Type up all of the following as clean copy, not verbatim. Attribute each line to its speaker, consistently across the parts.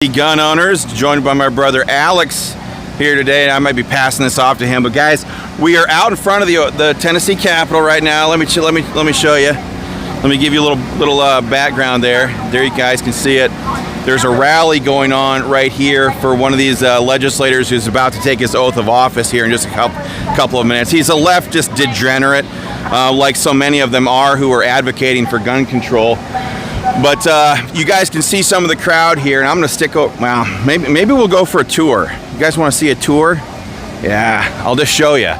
Speaker 1: Gun owners, joined by my brother Alex here today, and I might be passing this off to him. But guys, we are out in front of the Tennessee Capitol right now. Let me show you. Let me give you a little background there. There you guys can see it. There's a rally going on right here for one of these legislators who's about to take his oath of office here in just a couple of minutes. He's a leftist degenerate, like so many of them are, who are advocating for gun control. But you guys can see some of the crowd here, and I'm going to stick over. Well, maybe we'll go for a tour. You guys want to see a tour? Yeah, I'll just show you.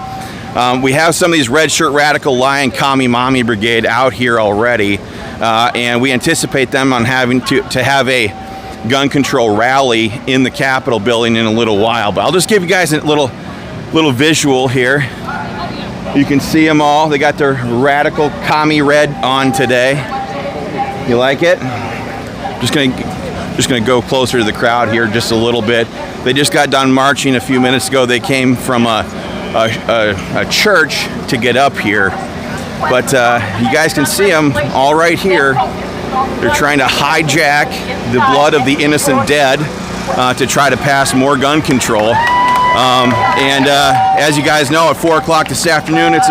Speaker 1: We have some of these red shirt radical lion commie mommy brigade out here already, and we anticipate them on having to have a gun control rally in the Capitol building in a little while. But I'll just give you guys a little visual here. You can see them all. They got their radical commie red on today. You like it? Just gonna go closer to the crowd here just a little bit. They just got done marching a few minutes ago. They came from a church to get up here, but you guys can see them all right here. They're trying to hijack the blood of the innocent dead to try to pass more gun control. As you guys know, at 4 o'clock this afternoon, it's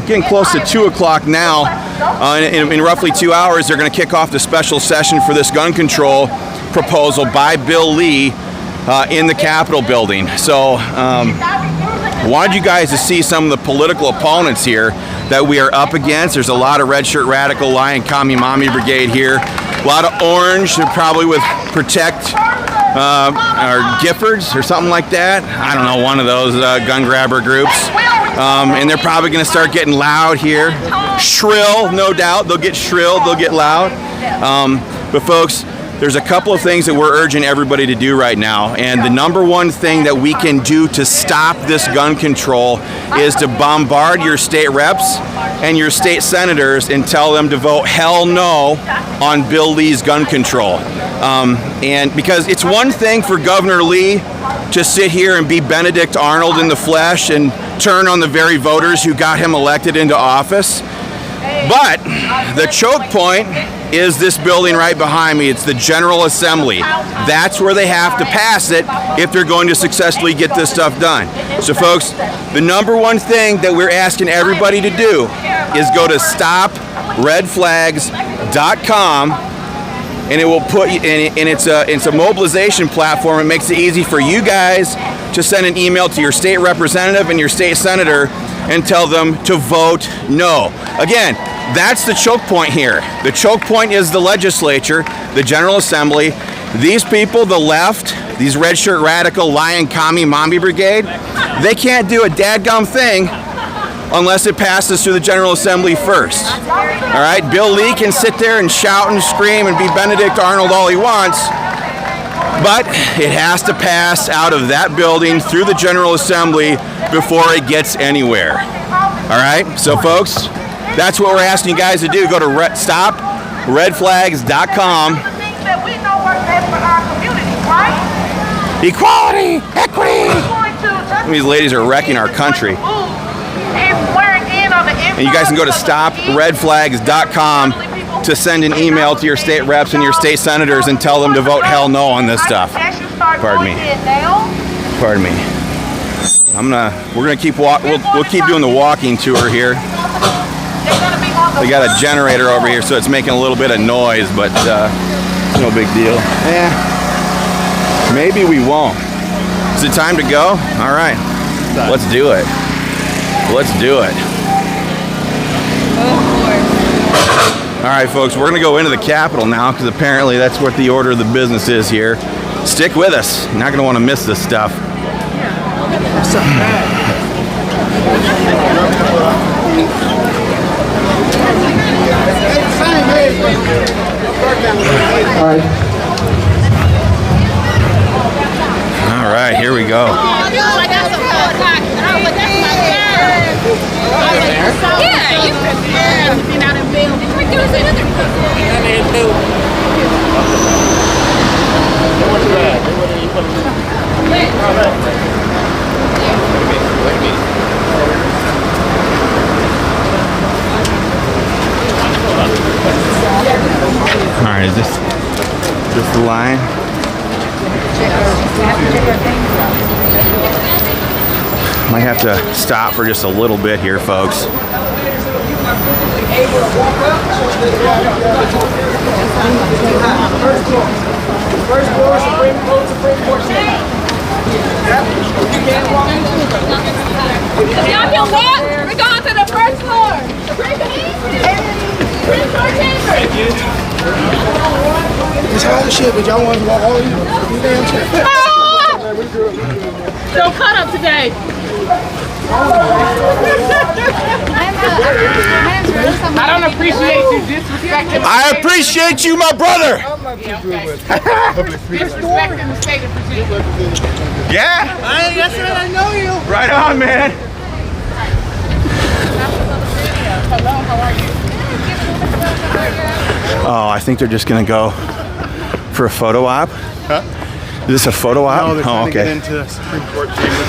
Speaker 1: getting close to 2 o'clock now. In roughly 2 hours, they're going to kick off the special session for this gun control proposal by Bill Lee in the Capitol building. So wanted you guys to see some of the political opponents here that we are up against. There's a lot of red shirt radical lion commie mommy brigade here. A lot of orange, probably with Protect or Giffords or something like that. I don't know, one of those gun grabber groups. And they're probably going to start getting loud here. Shrill, no doubt. They'll get shrill, they'll get loud. But folks, there's a couple of things that we're urging everybody to do right now. And the number one thing that we can do to stop this gun control is to bombard your state reps and your state senators and tell them to vote hell no on Bill Lee's gun control. And because it's one thing for Governor Lee to sit here and be Benedict Arnold in the flesh and turn on the very voters who got him elected into office. But the choke point is this building right behind me. It's the General Assembly. That's where they have to pass it if they're going to successfully get this stuff done. So folks, the number one thing that we're asking everybody to do is go to stopredflags.com, and it will put you, and it's a mobilization platform. It makes it easy for you guys to send an email to your state representative and your state senator and tell them to vote no. Again, that's the choke point here. The choke point is the legislature, the General Assembly. These people, the left, these red shirt radical lion commie mommy brigade, they can't do a dadgum thing unless it passes through the General Assembly first. All right, Bill Lee can sit there and shout and scream and be Benedict Arnold all he wants, but it has to pass out of that building through the General Assembly before it gets anywhere. All right, so folks, that's what we're asking you guys to do. Go to stopredflags.com. Equality, equity. These ladies are wrecking our country. And you guys can go to stopredflags.com to send an email to your state reps and your state senators and tell them to vote hell no on this stuff. Pardon me. Pardon me. We're gonna keep we'll keep doing the walking tour here. They got a generator over here, so it's making a little bit of noise, but it's no big deal. Maybe we won't. Is it time to go? All right, let's do it. Let's do it. All right, folks, we're gonna go into the Capitol now because apparently that's what the order of the business is here. Stick with us. You're not gonna want to miss this stuff. All right, here we go. All right, is this Just the line. Might have to stop for just a little bit here, folks.
Speaker 2: First floor, Supreme Court.
Speaker 3: If y'all can walk, we're going to the first floor. Supreme Court chamber.
Speaker 2: It's hard as shit, but y'all want to walk all you damn shit.
Speaker 3: Don't cut up today. I don't appreciate you disrespecting.
Speaker 1: I appreciate you, my brother.
Speaker 3: Disrespecting the state of Virginia.
Speaker 1: Yeah.
Speaker 2: That's right, I know you.
Speaker 1: Right on, man.
Speaker 3: Hello, how are you?
Speaker 1: Oh, I think they're just gonna go for a photo op.
Speaker 4: Huh?
Speaker 1: Is this a photo op?
Speaker 4: No, they're trying to get
Speaker 1: okay.
Speaker 4: into the Supreme Court chamber.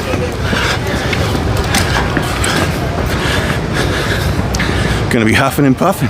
Speaker 1: Gonna be huffing and puffing.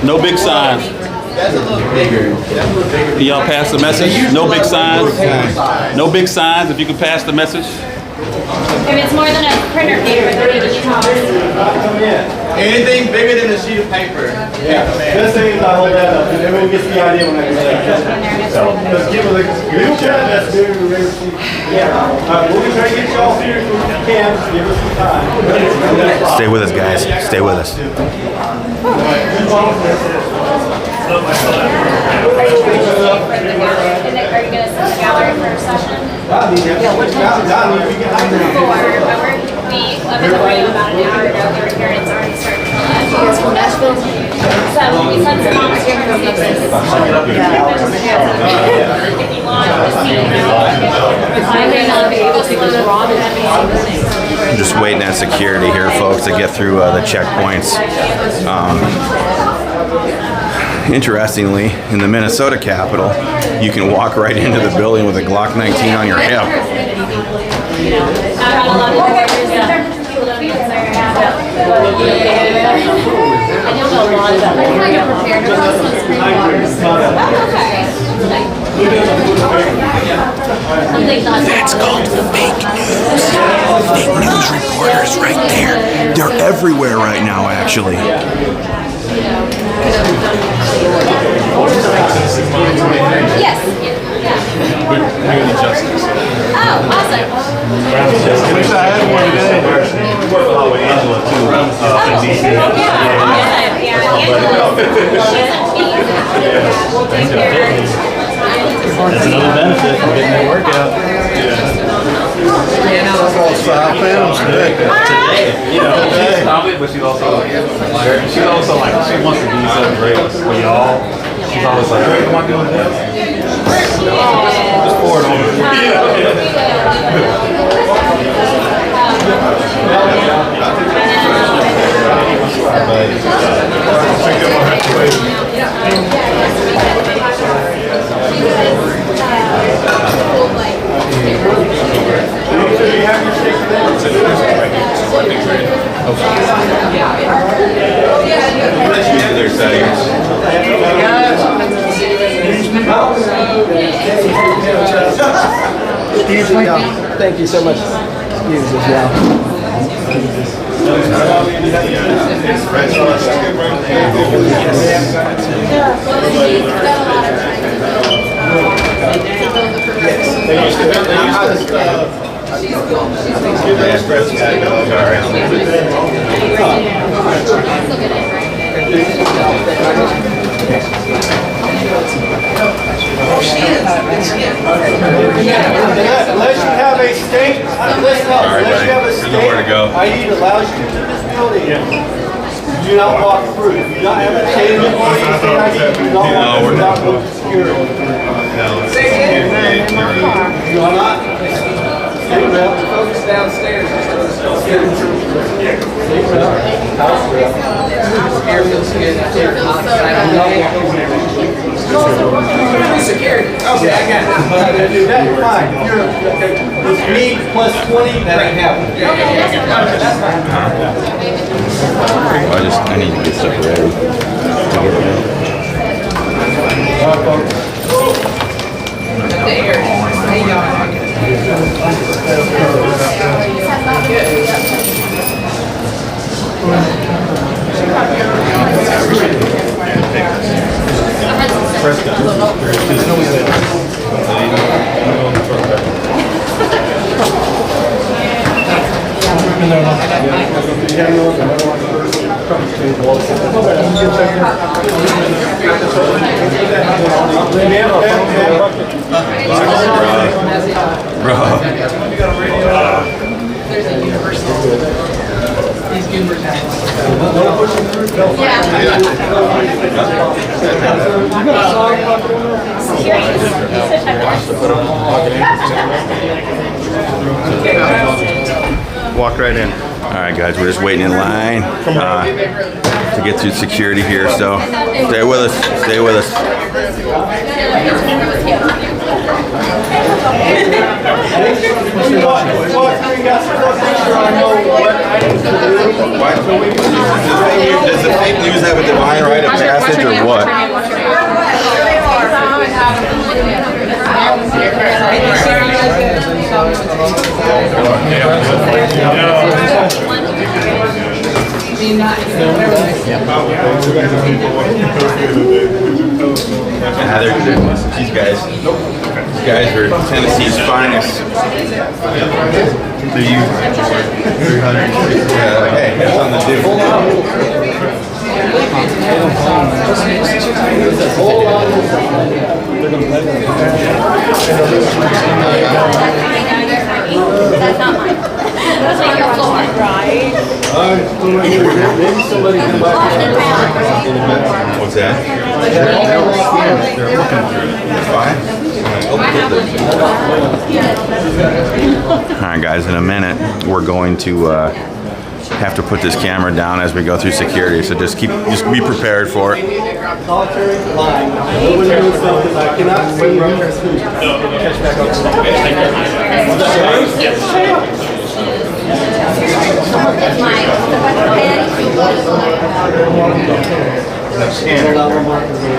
Speaker 5: No big signs.
Speaker 6: That's a little bigger.
Speaker 5: Can y'all pass the message? No big signs. No big signs. If you can pass the message.
Speaker 7: If it's more than a printer paper, they're giving you $2.
Speaker 6: Anything bigger than a sheet of paper.
Speaker 4: Yeah. Best thing is I hold that up, and everyone gets the idea when I do that. So, let's give it a good chat. That's good. Yeah. We'll try to get y'all here if we can. Just give us some time.
Speaker 1: Stay with us, guys. Stay with us.
Speaker 7: Are you going to set the gallery for a session?
Speaker 4: Yeah, what time?
Speaker 7: We were about an hour ago. They were here and it's already starting to fill up. You guys from Nashville? So we sent some on to different places. If you want to see,
Speaker 1: Just waiting at security here, folks, to get through the checkpoints. Interestingly, in the Minnesota Capitol, you can walk right into the building with a Glock 19 on your hip. That's called fake news. Fake news reporters right there. They're everywhere right now, actually.
Speaker 7: Yes.
Speaker 4: Community justice.
Speaker 7: Oh, awesome.
Speaker 4: Wish I had one today. Work a lot with Angela too. In DC. That's another benefit from getting that workout.
Speaker 5: Today, you know, she's confident, but she's also like, she wants to be something great for y'all. She's always like, hey, am I doing this? Just forward on her. They're excited.
Speaker 2: Thank you so much. Excuse us now.
Speaker 4: Unless you have a state, listen up, unless you have a state ID that allows you to this building, do not walk through. If you don't have a state ID, do not walk through without going to security. You are not? State rep.
Speaker 2: Folks downstairs.
Speaker 4: State rep. House rep.
Speaker 2: Air feels good. Security. Okay, I got it.
Speaker 4: That's fine. It's me plus 20, that ain't happening.
Speaker 1: I need to get stuff ready.
Speaker 5: Walk right in.
Speaker 1: All right, guys, we're just waiting in line to get through security here. So stay with us. Stay with us. Does the fake news have a divine rite of passage or what? These guys are Tennessee's finest. Do you? 300. Yeah, hey, that's on the dip.
Speaker 7: That's not mine. That's like your floor. Right.
Speaker 4: Maybe somebody can buy
Speaker 1: What's that? They're looking through it. Fine. All right, guys. In a minute, we're going to have to put this camera down as we go through security. So just be prepared for it.
Speaker 4: solitary line. Nobody knows something. I cannot see you. Catch back up.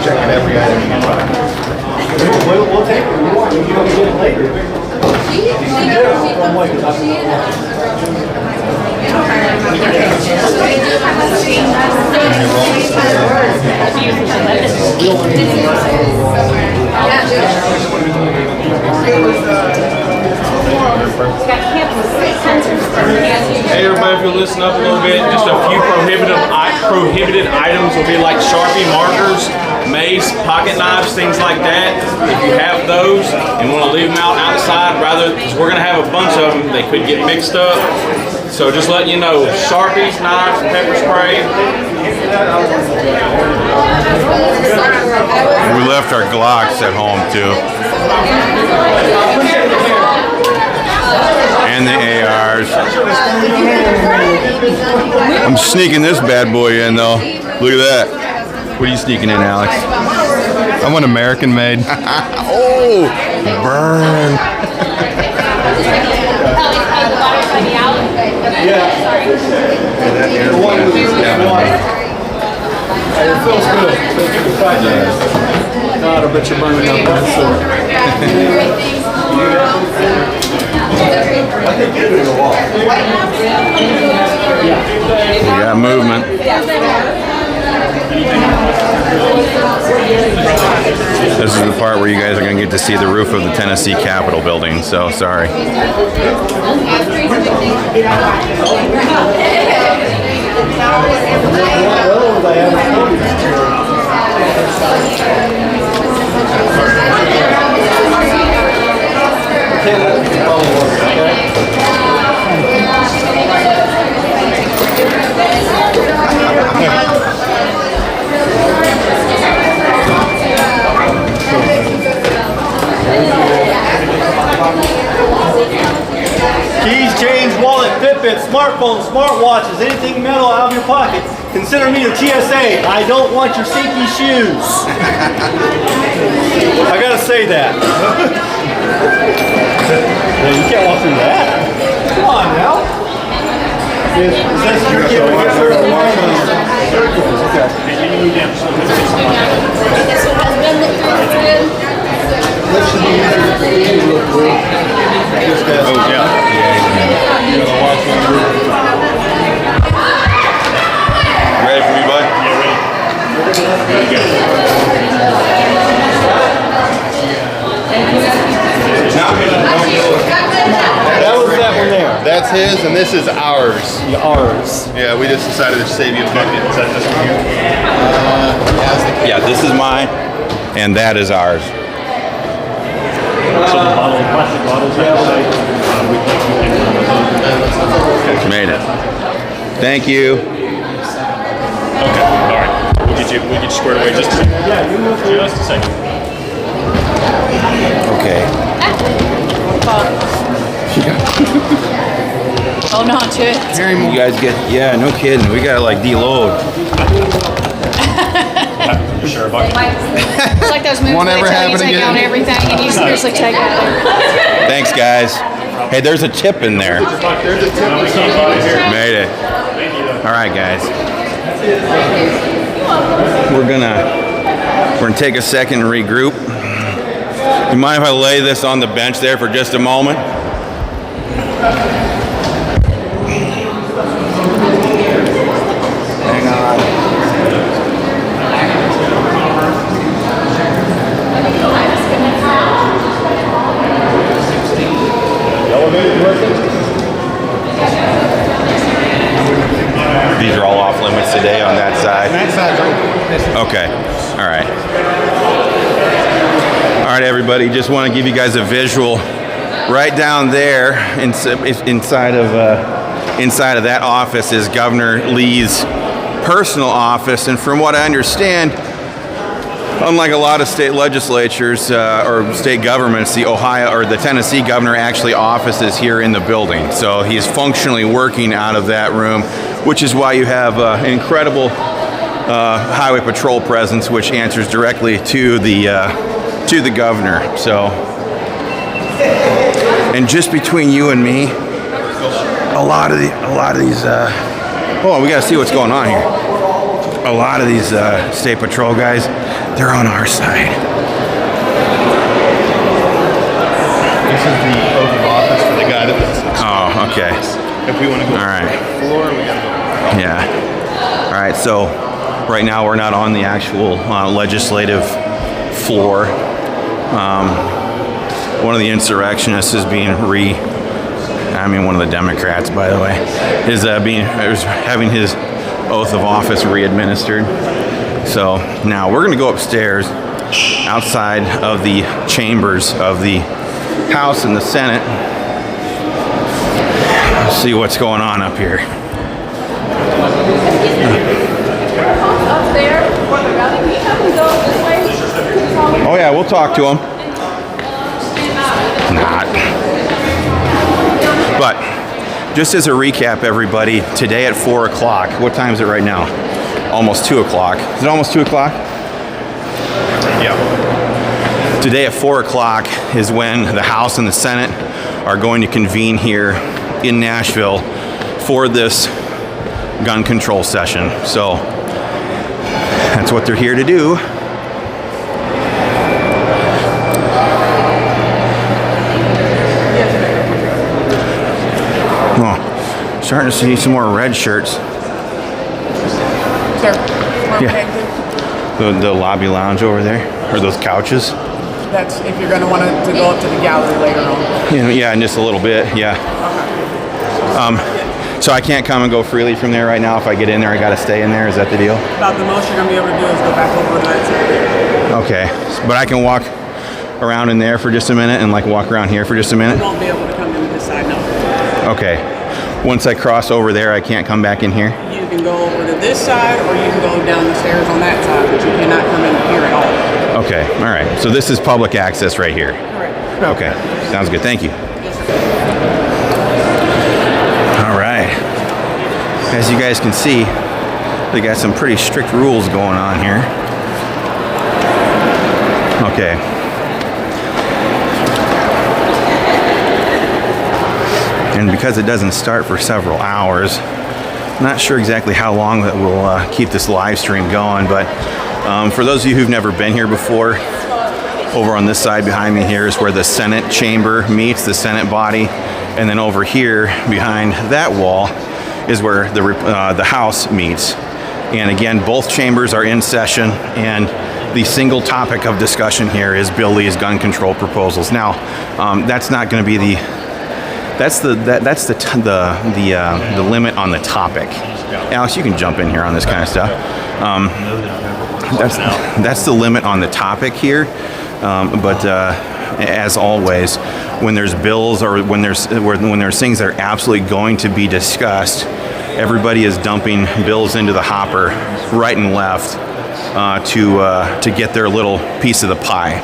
Speaker 5: Checking every item you can find.
Speaker 4: We'll take it. We want. You can get it later.
Speaker 8: Hey everybody, if you'll listen up a little bit, just a few prohibited items will be like Sharpie markers, mace, pocket knives, things like that. If you have those and want to leave them outside, because we're going to have a bunch of them, they could get mixed up. So just letting you know, Sharpies, knives, pepper spray.
Speaker 1: We left our Glocks at home too. And the ARs. I'm sneaking this bad boy in though. Look at that. What are you sneaking in, Alex?
Speaker 5: I want American made.
Speaker 1: Oh, burn.
Speaker 4: It feels good. God, I bet you're burning up that sword. I think you're doing a walk.
Speaker 1: We got movement. This is the part where you guys are going to get to see the roof of the Tennessee Capitol building, so sorry.
Speaker 4: Keys, chains, wallet, Fitbit, smartphone, smartwatches, anything metal out of your pocket. Consider me the TSA. I don't want your stinky shoes. I gotta say that. Yeah, you can't walk through that. Come on now. Is that your kid?
Speaker 1: Oh, yeah. Ready for me, bud?
Speaker 4: That was that one there.
Speaker 5: That's his, and this is ours.
Speaker 4: Ours.
Speaker 5: Yeah, we just decided to save you a bucket. Is that this one here?
Speaker 1: Yeah, this is mine, and that is ours.
Speaker 4: So the bottle, plastic bottles,
Speaker 1: Made it. Thank you.
Speaker 8: Okay, all right. We'll get you squared away just a second. Just a second.
Speaker 1: Okay.
Speaker 3: Hold on to it.
Speaker 1: You guys get, yeah, no kidding. We gotta like deload.
Speaker 8: For sure, bucket.
Speaker 3: It's like those movies where they tell you take out everything and you seriously take out.
Speaker 1: Thanks, guys. Hey, there's a tip in there.
Speaker 5: There's a tip.
Speaker 1: Made it. All right, guys. We're gonna take a second and regroup. You mind if I lay this on the bench there for just a moment? Hang on. These are all off limits today on that side?
Speaker 5: That side's open.
Speaker 1: Okay. All right. All right, everybody. Just want to give you guys a visual. Right down there, inside of that office, is Governor Lee's personal office. And from what I understand, unlike a lot of state legislatures or state governments, the Ohio or the Tennessee governor actually offices here in the building. So he's functionally working out of that room, which is why you have an incredible highway patrol presence, which answers directly to the governor. So, and just between you and me, a lot of these. Oh, we got to see what's going on here. A lot of these state patrol guys, they're on our side.
Speaker 5: This is the oath of office for the guy that was.
Speaker 1: Oh, okay.
Speaker 5: If we want to go
Speaker 1: All right.
Speaker 5: to the floor, we gotta go.
Speaker 1: Yeah. All right. So right now we're not on the actual legislative floor. One of the insurrectionists is being one of the Democrats, by the way, is having his oath of office re-administered. So now we're going to go upstairs outside of the chambers of the House and the Senate. See what's going on up here. Oh yeah, we'll talk to him. Not. But just as a recap, everybody, today at 4 o'clock, what time is it right now? Almost 2 o'clock. Is it almost 2 o'clock?
Speaker 5: Yeah.
Speaker 1: Today at 4 o'clock is when the House and the Senate are going to convene here in Nashville for this gun control session. So that's what they're here to do. Oh, starting to see some more red shirts.
Speaker 5: Sir.
Speaker 9: where
Speaker 1: Yeah.
Speaker 9: we're heading to?
Speaker 1: The lobby lounge over there, or those couches.
Speaker 9: That's if you're going to want to go up to the gallery later on.
Speaker 1: Yeah, in just a little bit. Yeah. So I can't come and go freely from there right now. If I get in there, I got to stay in there. Is that the deal?
Speaker 9: About the most you're going to be able to do is go back over to that side.
Speaker 1: Okay, but I can walk around in there for just a minute and like walk around here for just a minute.
Speaker 9: You won't be able to come in this side, no.
Speaker 1: Okay. Once I cross over there, I can't come back in here.
Speaker 9: You can go over to this side, or you can go down the stairs on that side, but you cannot come in here at all.
Speaker 1: Okay. All right. So this is public access right here.
Speaker 9: Correct.
Speaker 1: Okay. Sounds good. Thank you. All right. As you guys can see, they got some pretty strict rules going on here. Okay. And because it doesn't start for several hours, not sure exactly how long that will keep this live stream going, but for those of you who've never been here before, over on this side behind me here is where the Senate chamber meets, the Senate body, and then over here behind that wall is where the House meets. And again, both chambers are in session, and the single topic of discussion here is Bill Lee's gun control proposals. Now, that's not going to be the limit on the topic. Alex, you can jump in here on this kind of stuff. That's the limit on the topic here. But as always, when there's bills or when there's things that are absolutely going to be discussed, everybody is dumping bills into the hopper right and left to get their little piece of the pie.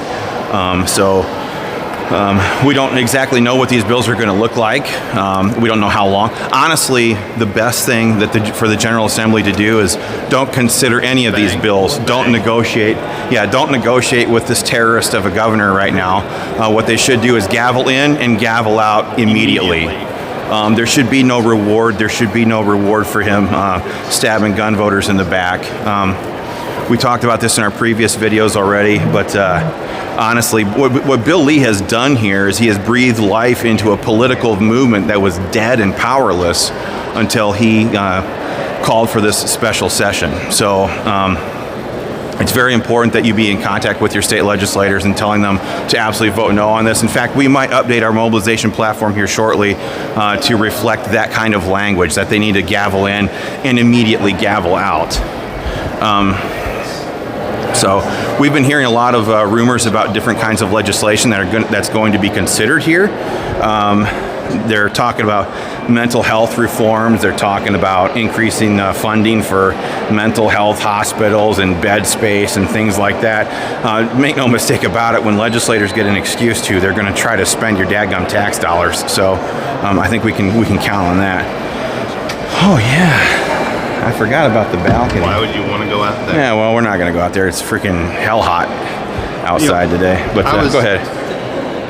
Speaker 1: We don't exactly know what these bills are going to look like. We don't know how long. Honestly, the best thing for the General Assembly to do is don't consider any of these bills. Don't negotiate. Yeah, don't negotiate with this terrorist of a governor right now. What they should do is gavel in and gavel out immediately. There should be no reward. There should be no reward for him stabbing gun voters in the back. We talked about this in our previous videos already, but honestly, what Bill Lee has done here is he has breathed life into a political movement that was dead and powerless until he called for this special session. So it's very important that you be in contact with your state legislators and telling them to absolutely vote no on this. In fact, we might update our mobilization platform here shortly to reflect that kind of language, that they need to gavel in and immediately gavel out. So we've been hearing a lot of rumors about different kinds of legislation that's going to be considered here. They're talking about mental health reforms. They're talking about increasing funding for mental health hospitals and bed space and things like that. Make no mistake about it, when legislators get an excuse to, they're going to try to spend your dadgum tax dollars. So I think we can count on that. Oh yeah. I forgot about the balcony.
Speaker 6: Why would you want to go out there?
Speaker 1: Yeah, well, we're not going to go out there. It's freaking hell hot outside today. But go ahead.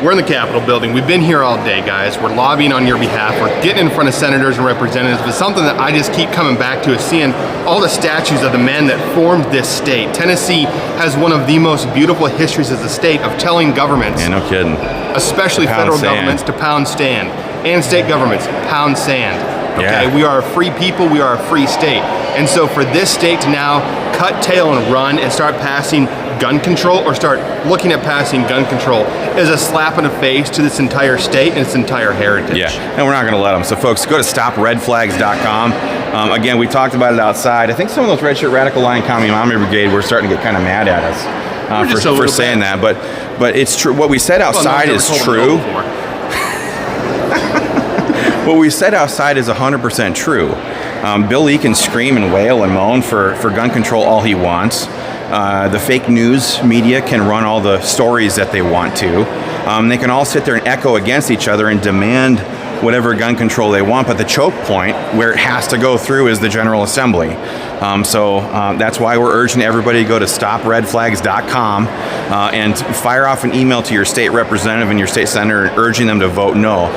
Speaker 6: We're in the Capitol building. We've been here all day, guys. We're lobbying on your behalf. We're getting in front of senators and representatives. But something that I just keep coming back to is seeing all the statues of the men that formed this state. Tennessee has one of the most beautiful histories as a state of telling governments,
Speaker 1: Yeah, no kidding.
Speaker 6: especially federal governments, to pound sand, and state governments, pound sand. Okay,
Speaker 1: Yeah.
Speaker 6: we are a free people, we are a free state. And so for this state to now cut tail and run and start passing gun control, or start looking at passing gun control, is a slap in the face to this entire state and its entire heritage.
Speaker 1: Yeah, and we're not going to let them. So folks, go to stopredflags.com. Again, we talked about it outside. I think some of those Red Shirt Radical Lion Commie Mommy Brigade were starting to get kind of mad at us for saying that. But it's true. What we said outside is true. What we said outside is 100% true. Bill Lee can scream and wail and moan for gun control all he wants. The fake news media can run all the stories that they want to. They can all sit there and echo against each other and demand whatever gun control they want, but the choke point where it has to go through is the General Assembly. So that's why we're urging everybody to go to stopredflags.com and fire off an email to your state representative and your state senator urging them to vote no.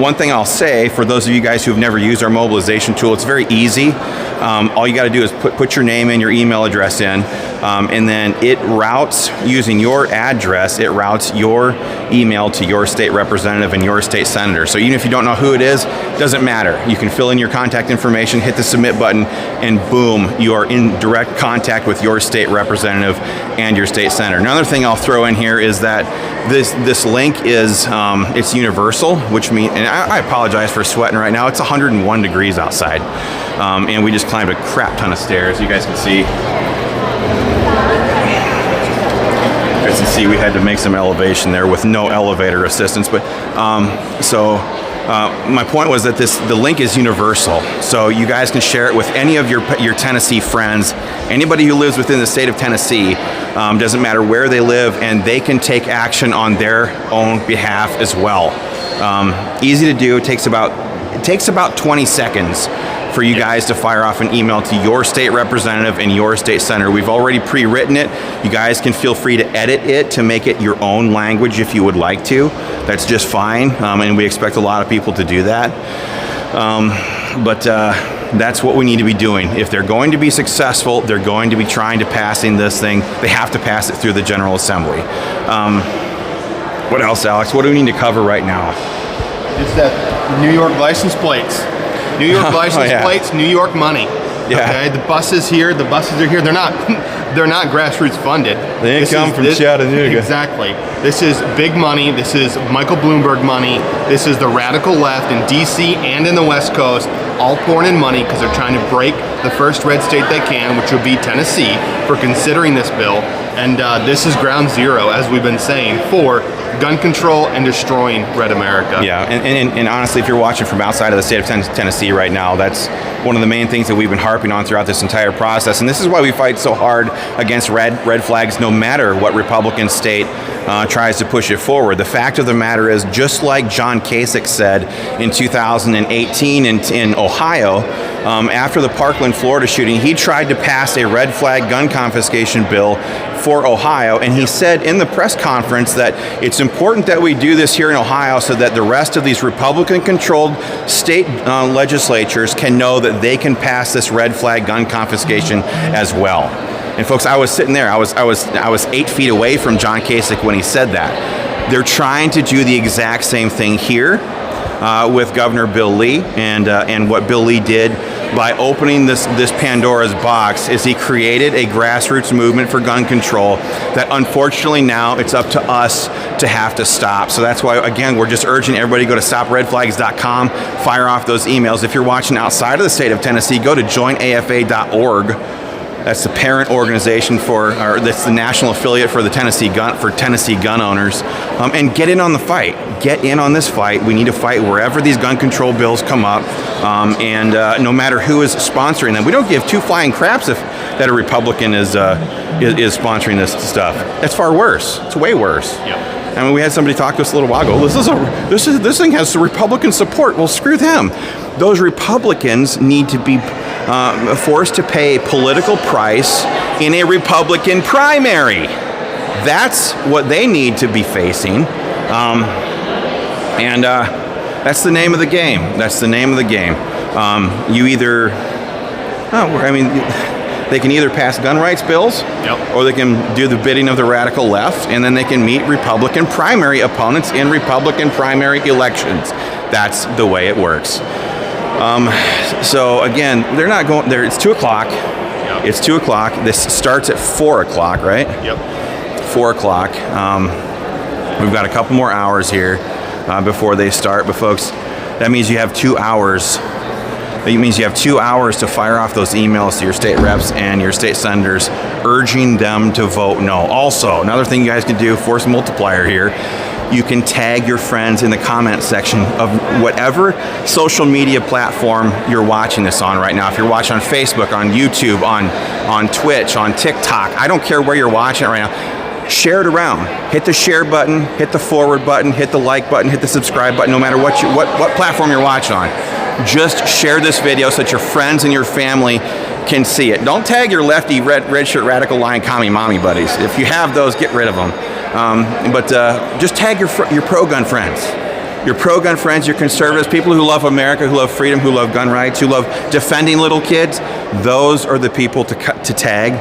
Speaker 1: One thing I'll say, for those of you guys who've never used our mobilization tool, it's very easy. All you got to do is put your name and your email address in. and then it routes, using your address, it routes your email to your state representative and your state senator. So even if you don't know who it is, doesn't matter. You can fill in your contact information, hit the submit button, and boom, you are in direct contact with your state representative and your state senator. Another thing I'll throw in here is that this link is it's universal, which means, and I apologize for sweating right now. It's 101 degrees outside, and we just climbed a crap ton of stairs. You guys can see. As you see, we had to make some elevation there with no elevator assistance. But my point was that the link is universal, so you guys can share it with any of your Tennessee friends, anybody who lives within the state of Tennessee. Doesn't matter where they live, and they can take action on their own behalf as well. Easy to do. It takes about 20 seconds for you guys to fire off an email to your state representative and your state senator. We've already pre-written it. You guys can feel free to edit it to make it your own language if you would like to. That's just fine, and we expect a lot of people to do that. But that's what we need to be doing. If they're going to be successful, they're going to be trying to passing this thing. They have to pass it through the General Assembly. What else, Alex? What do we need to cover right now?
Speaker 6: It's that New York license plates. New York license plates, New York money.
Speaker 1: Yeah.
Speaker 6: Okay, the buses here, the buses are here. They're not grassroots funded.
Speaker 1: They didn't come from Chattanooga.
Speaker 6: Exactly. This is big money. This is Michael Bloomberg money. This is the radical left in D.C. and in the West Coast, all pouring in money because they're trying to break the first red state they can, which would be Tennessee, for considering this bill. And this is ground zero, as we've been saying, for gun control and destroying Red America.
Speaker 1: Yeah, and honestly, if you're watching from outside of the state of Tennessee right now, that's one of the main things that we've been harping on throughout this entire process. And this is why we fight so hard against red flags, no matter what Republican state tries to push it forward. The fact of the matter is, just like John Kasich said in 2018 in Ohio, after the Parkland, Florida shooting, he tried to pass a red flag gun confiscation bill for Ohio, and he said in the press conference that it's important that we do this here in Ohio so that the rest of these Republican-controlled state legislatures can know that they can pass this red flag gun confiscation as well. And folks, I was sitting there. I was 8 feet away from John Kasich when he said that. They're trying to do the exact same thing here with Governor Bill Lee, and what Bill Lee did by opening this Pandora's box is he created a grassroots movement for gun control that unfortunately now it's up to us to have to stop. So that's why, again, we're just urging everybody to go to stopredflags.com, fire off those emails. If you're watching outside of the state of Tennessee, go to joinafa.org. That's the parent organization that's the national affiliate for the Tennessee gun owners, and get in on the fight. Get in on this fight. We need to fight wherever these gun control bills come up, and no matter who is sponsoring them. We don't give two flying craps if that a Republican is sponsoring this stuff. That's far worse. It's way worse. Yep. I mean, we had somebody talk to us a little while ago. This thing has Republican support. Well, screw them. Those Republicans need to be forced to pay a political price in a Republican primary. That's what they need to be facing. And that's the name of the game. That's the name of the game. They can either pass gun rights bills, or they can do the bidding of the radical left, and then they can meet Republican primary opponents in Republican primary elections. That's the way it works. So again, they're not going there. It's 2 o'clock. Yep. It's 2 o'clock. This starts at 4 o'clock, right?
Speaker 6: Yep.
Speaker 1: 4 o'clock. We've got a couple more hours here before they start. But folks, that means you have 2 hours. That means you have 2 hours to fire off those emails to your state reps and your state senators, urging them to vote no. Also, another thing you guys can do, force multiplier here. You can tag your friends in the comment section of whatever social media platform you're watching this on right now. If you're watching on Facebook, on YouTube, on Twitch, on TikTok, I don't care where you're watching it right now. Share it around. Hit the share button, hit the forward button, hit the like button, hit the subscribe button, no matter what platform you're watching on. Just share this video so that your friends and your family can see it. Don't tag your lefty red shirt radical lion commie mommy buddies. If you have those, get rid of them. But just tag your pro-gun friends. your pro-gun friends, your conservatives, people who love America, who love freedom, who love gun rights, who love defending little kids, those are the people to tag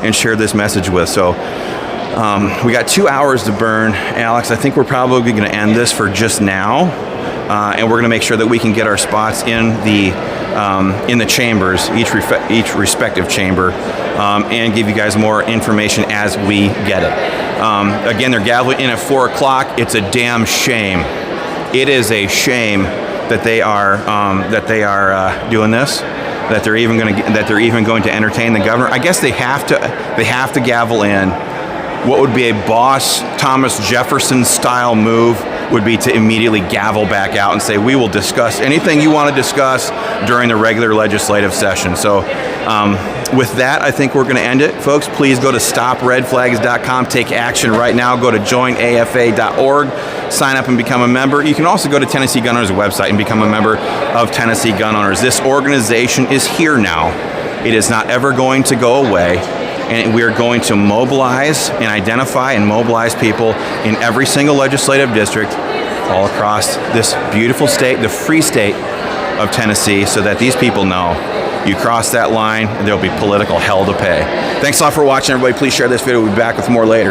Speaker 1: and share this message with. So we got 2 hours to burn. Alex, I think we're probably going to end this for just now. And we're going to make sure that we can get our spots in the chambers, each respective chamber, and give you guys more information as we get it. Again, they're gaveling in at 4 o'clock. It's a damn shame. It is a shame that they are doing this. That they're even going to entertain the governor. I guess they have to gavel in. What would be a boss Thomas Jefferson style move would be to immediately gavel back out and say, we will discuss anything you want to discuss during the regular legislative session. So with that, I think we're going to end it. Folks, please go to stopredflags.com. Take action right now. Go to joinafa.org. Sign up and become a member. You can also go to Tennessee Gun Owners' website and become a member of Tennessee Gun Owners. This organization is here now. It is not ever going to go away. And we are going to mobilize and identify and mobilize people in every single legislative district all across this beautiful state, the free state of Tennessee, so that these people know you cross that line and there'll be political hell to pay. Thanks a lot for watching, everybody. Please share this video. We'll be back with more later.